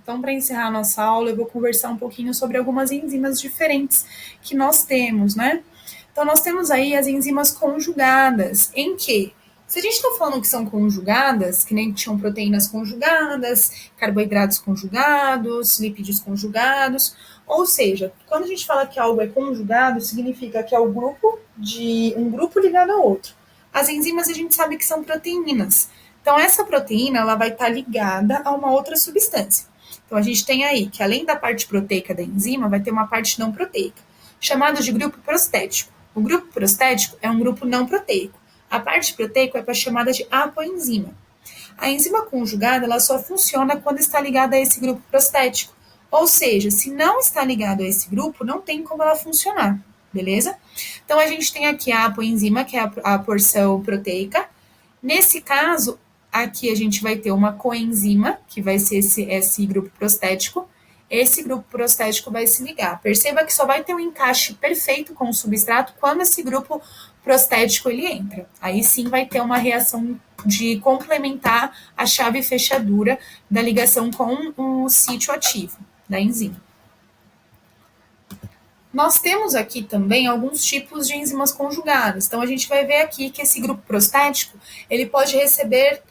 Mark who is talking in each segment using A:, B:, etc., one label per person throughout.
A: Então, para encerrar a nossa aula, eu vou conversar um pouquinho sobre algumas enzimas diferentes que nós temos, né? Então, nós temos aí as enzimas conjugadas, em que, se a gente está falando que são conjugadas, que nem tinham proteínas conjugadas, carboidratos conjugados, lipídios conjugados, ou seja, quando a gente fala que algo é conjugado, significa que é um grupo ligado a outro. As enzimas a gente sabe que são proteínas. Então, essa proteína ela vai estar ligada a uma outra substância. Então, a gente tem aí que, além da parte proteica da enzima, vai ter uma parte não proteica, chamada de grupo prostético. O grupo prostético é um grupo não proteico. A parte proteica é chamada de apoenzima. A enzima conjugada ela só funciona quando está ligada a esse grupo prostético. Ou seja, se não está ligado a esse grupo, não tem como ela funcionar, beleza? Então, a gente tem aqui a apoenzima, que é a porção proteica. Nesse caso, aqui a gente vai ter uma coenzima, que vai ser esse grupo prostético. Esse grupo prostético vai se ligar. Perceba que só vai ter um encaixe perfeito com o substrato quando esse grupo prostético ele entra. Aí sim vai ter uma reação de complementar a chave fechadura da ligação com o sítio ativo da enzima. Nós temos aqui também alguns tipos de enzimas conjugadas. Então, a gente vai ver aqui que esse grupo prostético, ele pode receber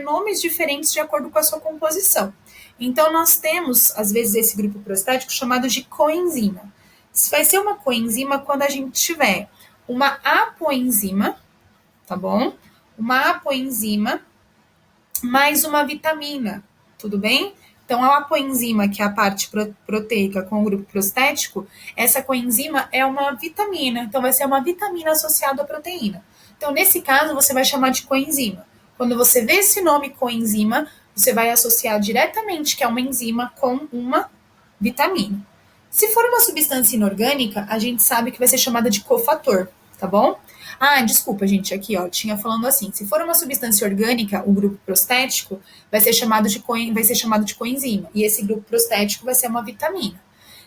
A: nomes diferentes de acordo com a sua composição. Então, nós temos, às vezes, esse grupo prostético chamado de coenzima. Isso vai ser uma coenzima quando a gente tiver uma apoenzima, tá bom? Uma apoenzima mais uma vitamina, tudo bem? Então, a apoenzima, que é a parte proteica com o grupo prostético, essa coenzima é uma vitamina. Então, vai ser uma vitamina associada à proteína. Então, nesse caso, você vai chamar de coenzima. Quando você vê esse nome coenzima, você vai associar diretamente que é uma enzima com uma vitamina. Se for uma substância inorgânica, a gente sabe que vai ser chamada de cofator, tá bom? Ah, desculpa, gente, aqui, ó, tinha falando assim, se for uma substância orgânica, o grupo prostético vai ser chamado de coenzima, e esse grupo prostético vai ser uma vitamina.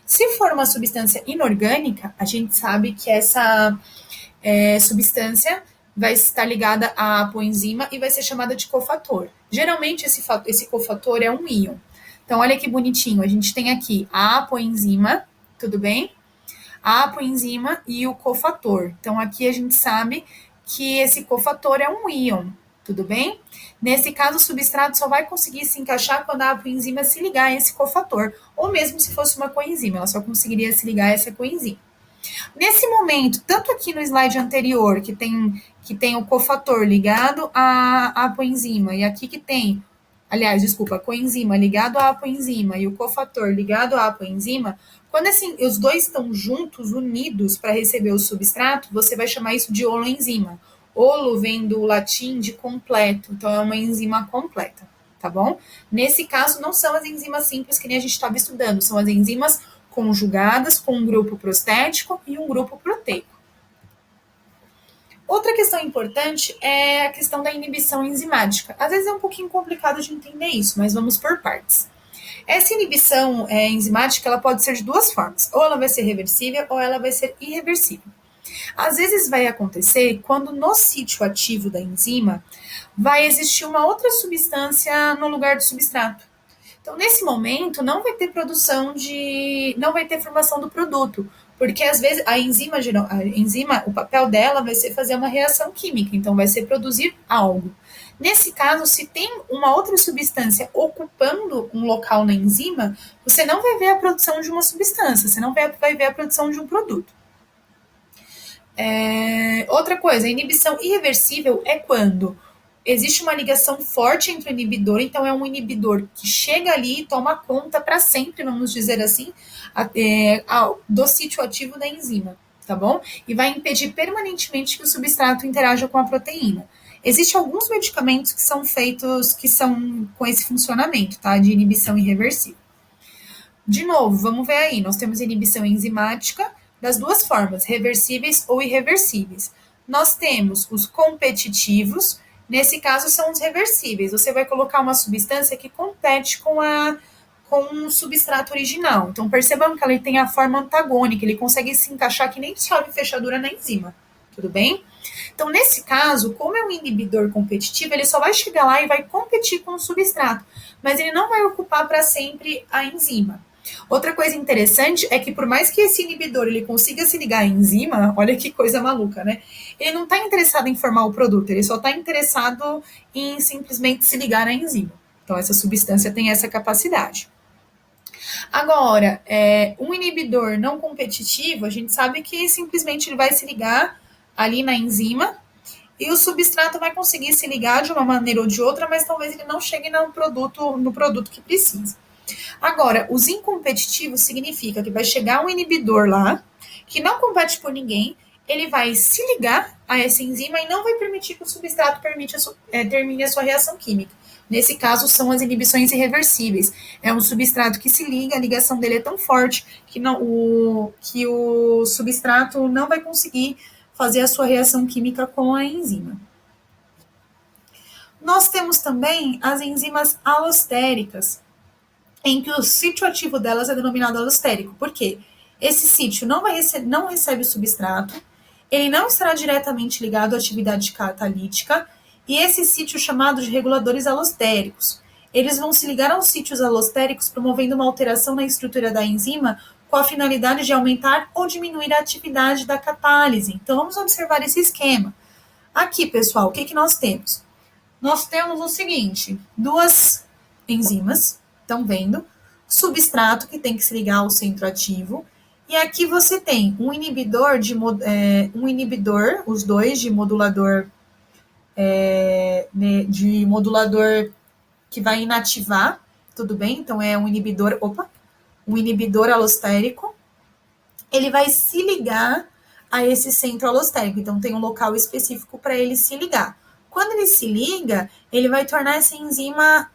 A: Se for uma substância inorgânica, a gente sabe que essa substância vai estar ligada à apoenzima e vai ser chamada de cofator. Geralmente, esse cofator é um íon. Então, olha que bonitinho, a gente tem aqui a apoenzima, tudo bem? A apoenzima e o cofator. Então, aqui a gente sabe que esse cofator é um íon, tudo bem? Nesse caso, o substrato só vai conseguir se encaixar quando a apoenzima se ligar a esse cofator, ou mesmo se fosse uma coenzima, ela só conseguiria se ligar a essa coenzima. Nesse momento, tanto aqui no slide anterior, que tem o cofator ligado à apoenzima, e aqui que tem, aliás, desculpa, a coenzima ligado à apoenzima e o cofator ligado à apoenzima, quando assim, os dois estão juntos, unidos para receber o substrato, você vai chamar isso de holoenzima. Holo vem do latim de completo, então é uma enzima completa, tá bom? Nesse caso, não são as enzimas simples que nem a gente estava estudando, são as enzimas conjugadas com um grupo prostético e um grupo proteico. Outra questão importante é a questão da inibição enzimática. Às vezes é um pouquinho complicado de entender isso, mas vamos por partes. Essa inibição enzimática ela pode ser de duas formas, ou ela vai ser reversível ou ela vai ser irreversível. Às vezes vai acontecer quando no sítio ativo da enzima vai existir uma outra substância no lugar do substrato. Então, nesse momento, não vai ter formação do produto, porque às vezes a enzima, o papel dela vai ser fazer uma reação química, então vai ser produzir algo. Nesse caso, se tem uma outra substância ocupando um local na enzima, você não vai ver a produção de uma substância, você não vai ver a produção de um produto. Outra coisa, a inibição irreversível é quando existe uma ligação forte entre o inibidor, então é um inibidor que chega ali e toma conta para sempre, vamos dizer assim, do sítio ativo da enzima, tá bom? E vai impedir permanentemente que o substrato interaja com a proteína. Existem alguns medicamentos que são feitos, que são com esse funcionamento, tá? De inibição irreversível. De novo, vamos ver aí, nós temos inibição enzimática das duas formas, reversíveis ou irreversíveis. Nós temos os competitivos, nesse caso são os reversíveis. Você vai colocar uma substância que compete com o substrato original. Então, percebam que ele tem a forma antagônica, ele consegue se encaixar que nem chave fechadura na enzima, tudo bem? Então, nesse caso, como é um inibidor competitivo, ele só vai chegar lá e vai competir com o substrato, mas ele não vai ocupar para sempre a enzima. Outra coisa interessante é que por mais que esse inibidor ele consiga se ligar à enzima, olha que coisa maluca, né? Ele não está interessado em formar o produto, ele só está interessado em simplesmente se ligar à enzima. Então, essa substância tem essa capacidade. Agora, um inibidor não competitivo, a gente sabe que simplesmente ele vai se ligar ali na enzima e o substrato vai conseguir se ligar de uma maneira ou de outra, mas talvez ele não chegue no produto que precisa. Agora, os incompetitivos significa que vai chegar um inibidor lá, que não compete por ninguém, ele vai se ligar a essa enzima e não vai permitir que o substrato termine a sua reação química. Nesse caso, são as inibições irreversíveis. É um substrato que se liga, a ligação dele é tão forte que o substrato não vai conseguir fazer a sua reação química com a enzima. Nós temos também as enzimas alostéricas, em que o sítio ativo delas é denominado alostérico. Por quê? Esse sítio não recebe o substrato, ele não estará diretamente ligado à atividade catalítica, e esse sítio é chamado de reguladores alostéricos. Eles vão se ligar aos sítios alostéricos, promovendo uma alteração na estrutura da enzima com a finalidade de aumentar ou diminuir a atividade da catálise. Então, vamos observar esse esquema. Aqui, pessoal, o que nós temos? Nós temos o seguinte, duas enzimas, estão vendo? Substrato, que tem que se ligar ao centro ativo. E aqui você tem um inibidor, os dois de modulador, que vai inativar, tudo bem? Então, é um inibidor alostérico. Ele vai se ligar a esse centro alostérico. Então, tem um local específico para ele se ligar. Quando ele se liga, ele vai tornar essa enzima,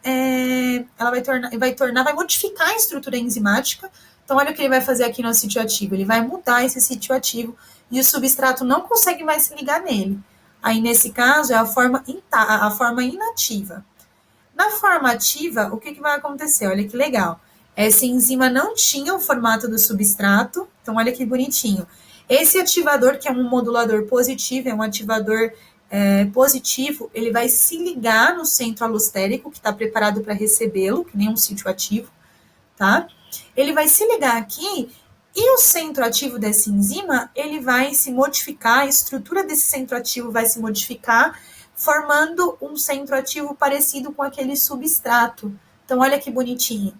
A: vai modificar a estrutura enzimática. Então, olha o que ele vai fazer aqui no sítio ativo. Ele vai mudar esse sítio ativo e o substrato não consegue mais se ligar nele. Aí, nesse caso, é a forma inativa. Na forma ativa, o que vai acontecer? Olha que legal. Essa enzima não tinha o formato do substrato. Então, olha que bonitinho. Esse ativador, que é um modulador positivo, é um ativador positivo, ele vai se ligar no centro alostérico, que está preparado para recebê-lo, que nem um sítio ativo, tá? Ele vai se ligar aqui e o centro ativo dessa enzima, ele vai se modificar, a estrutura desse centro ativo vai se modificar, formando um centro ativo parecido com aquele substrato. Então, olha que bonitinho.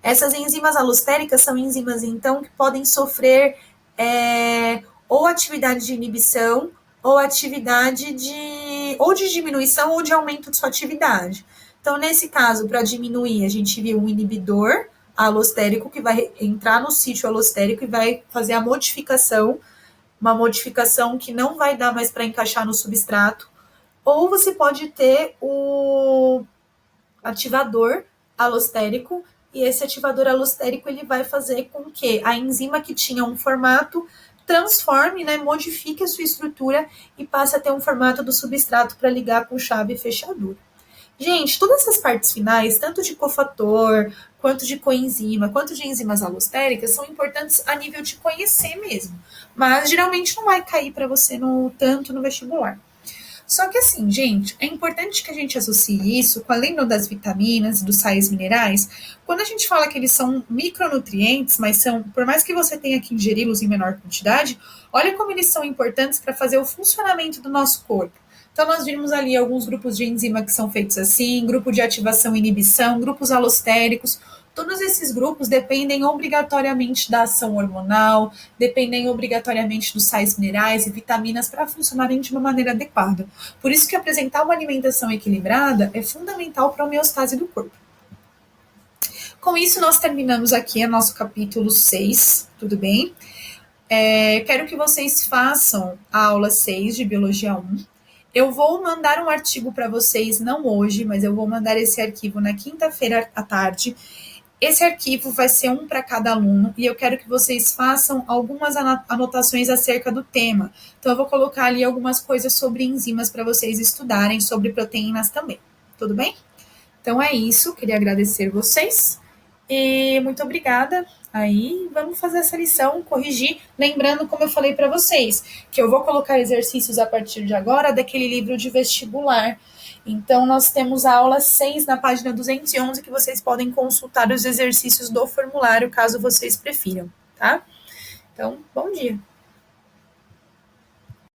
A: Essas enzimas alostéricas são enzimas, então, que podem sofrer ou atividade de inibição, ou atividade de diminuição ou de aumento de sua atividade. Então, nesse caso, para diminuir, a gente viu um inibidor alostérico que vai entrar no sítio alostérico e vai fazer a modificação, uma modificação que não vai dar mais para encaixar no substrato. Ou você pode ter o ativador alostérico, e esse ativador alostérico ele vai fazer com que a enzima que tinha um formato transforme, modifique a sua estrutura e passe a ter um formato do substrato para ligar com chave e fechadura. Gente, todas essas partes finais, tanto de cofator, quanto de coenzima, quanto de enzimas alostéricas, são importantes a nível de conhecer mesmo. Mas geralmente não vai cair para você tanto no vestibular. Só que assim, gente, é importante que a gente associe isso com a lembra das vitaminas, dos sais minerais. Quando a gente fala que eles são micronutrientes, mas por mais que você tenha que ingeri-los em menor quantidade, olha como eles são importantes para fazer o funcionamento do nosso corpo. Então, nós vimos ali alguns grupos de enzima que são feitos assim, grupo de ativação e inibição, grupos alostéricos. Todos esses grupos dependem obrigatoriamente da ação hormonal, dependem obrigatoriamente dos sais minerais e vitaminas para funcionarem de uma maneira adequada. Por isso que apresentar uma alimentação equilibrada é fundamental para a homeostase do corpo. Com isso, nós terminamos aqui o nosso capítulo 6, tudo bem? Quero que vocês façam a aula 6 de Biologia 1. Eu vou mandar um artigo para vocês, não hoje, mas eu vou mandar esse arquivo na quinta-feira à tarde. Esse arquivo vai ser um para cada aluno e eu quero que vocês façam algumas anotações acerca do tema. Então, eu vou colocar ali algumas coisas sobre enzimas para vocês estudarem, sobre proteínas também. Tudo bem? Então, é isso. Queria agradecer vocês E muito obrigada. Aí vamos fazer essa lição, corrigir. Lembrando, como eu falei para vocês, que eu vou colocar exercícios a partir de agora daquele livro de vestibular. Então, nós temos a aula 6 na página 211, que vocês podem consultar os exercícios do formulário, caso vocês prefiram, tá? Então, bom dia.